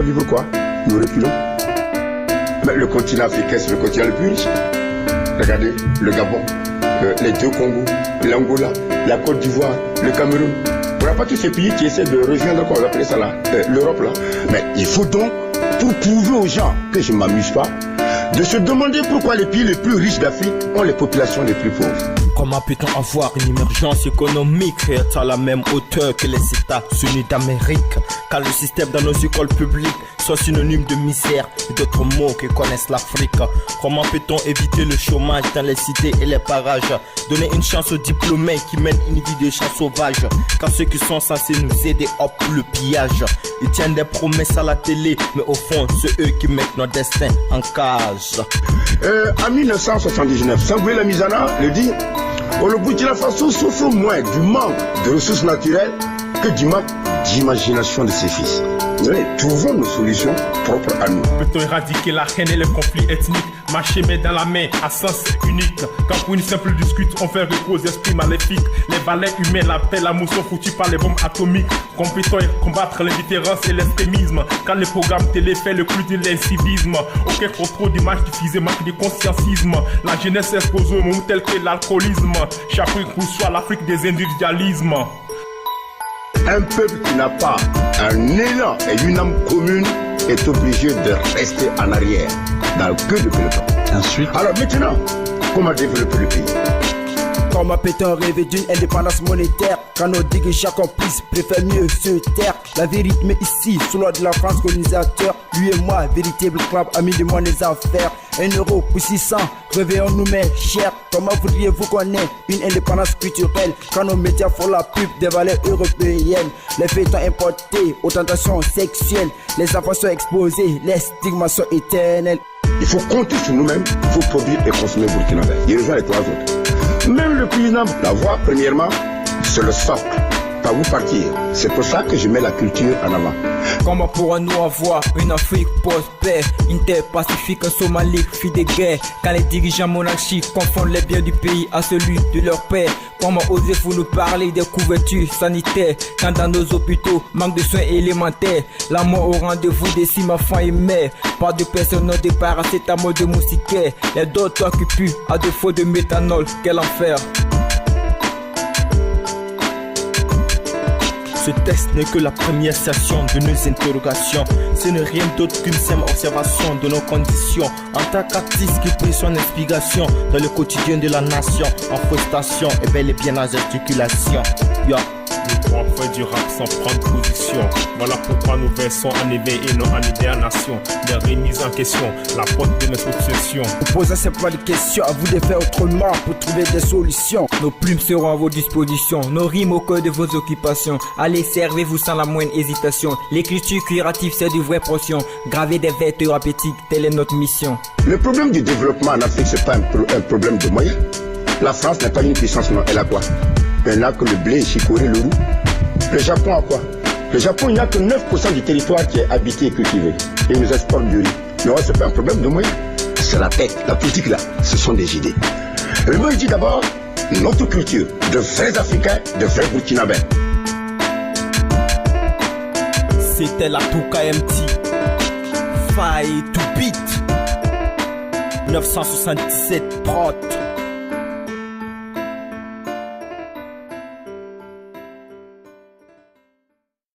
vu pourquoi nous reculons. Mais le continent africain, c'est le continent le plus riche. Regardez, le Gabon, les deux Congos, l'Angola, la Côte d'Ivoire, le Cameroun. Voilà pas tous ces pays qui essaient de rejoindre, comment on appelle ça là, l'Europe là. Mais il faut donc, pour prouver aux gens que je ne m'amuse pas, de se demander pourquoi les pays les plus riches d'Afrique ont les populations les plus pauvres. Comment peut-on avoir une émergence économique et être à la même hauteur que les États-Unis d'Amérique, quand le système dans nos écoles publiques soit synonyme de misère et d'autres mots que connaissent l'Afrique? Comment peut-on éviter le chômage dans les cités et les parages? Donner une chance aux diplômés qui mènent une vie de champ sauvage, car ceux qui sont censés nous aider optent le pillage. Ils tiennent des promesses à la télé, mais au fond c'est eux qui mettent notre destin en cage. En 1979, Sangoé Lamizana le dit, le Burkina Faso souffre moins du manque de ressources naturelles que du manque d'imagination de ses fils. Trouvons nos solutions propres à nous. Peut-on éradiquer la haine et le conflit ethnique? Marcher main dans la main à sens unique. Quand pour une simple discute on fait recours aux esprits maléfiques. Les valeurs humaines, la paix, l'amour sont foutus par les bombes atomiques. Compétons et combattre l'indifférence et l'extrémisme. Quand le programme télé fait le culte de l'incivisme. Aucun contrôle d'image diffusée manque de conscientisme. La jeunesse expose aux mots tels que l'alcoolisme. Chaque Afrique pour soi, l'Afrique des individualismes. Un peuple qui n'a pas un élan et une âme commune est obligé de rester en arrière, dans le queue de peloton. Ensuite, alors maintenant, comment développer le pays? Comment peut-on rêver d'une indépendance monétaire quand nos dirigeants complices préfèrent mieux se taire? La vérité mais ici, sous l'ordre de la France colonisateur, lui et moi, véritable club, amis de moi les affaires. 1 euro pour 600, réveillons-nous mes chers. Comment voudriez-vous qu'on ait une indépendance culturelle quand nos médias font la pub des valeurs européennes? Les faits sont importés aux tentations sexuelles, les enfants sont exposés, les stigmas sont éternels. Il faut compter sur nous-mêmes, il faut produire et consommer burkinabé. Il rejoint les 3 autres. Même le président, la voix, premièrement, c'est le socle. Par où partir? C'est pour ça que je mets la culture en avant. Comment pourrons-nous avoir une Afrique prospère, une terre pacifique, un Somalie, fille de guerre, quand les dirigeants monarchiques confondent les biens du pays à celui de leur père? Comment osez-vous nous parler des couvertures sanitaires quand dans nos hôpitaux manque de soins élémentaires? La mort au rendez-vous des 6 enfants et mères, pas de personnel de paracétamol, de moustiquaires, les docteurs qui puent à défaut de méthanol, quel enfer! Ce texte n'est que la première session de nos interrogations. Ce n'est rien d'autre qu'une simple observation de nos conditions. En tant qu'artiste qui prit son inspiration dans le quotidien de la nation, en frustration et bel et bien en gesticulation. Nous pourrons faire du rap sans prendre position. Voilà pourquoi nous versons en éveil et non en idéation. Des remises en question, la porte de notre obsession. Vous posez simplement des questions, à vous de faire autrement pour trouver des solutions. Nos plumes seront à vos dispositions, nos rimes au cœur de vos occupations. Allez, servez-vous sans la moindre hésitation. L'écriture créative, c'est de vraies portions. Graver des vers thérapeutiques, telle est notre mission. Le problème du développement en Afrique, c'est pas un problème de moyens. La France n'est pas une puissance, non, elle a quoi? Elle n'a que le blé, chicorée, le roux. Le Japon a quoi? Le Japon, il n'y a que 9% du territoire qui est habité et cultivé. Et ils nous exportent du riz. Non, c'est pas un problème de moyens. C'est la tête. La politique là, ce sont des idées. Et moi, je dis d'abord, notre culture, de vrais Africains, de vrais Burkinabés. C'était la Touka MT. Faille to beat. 977 prot.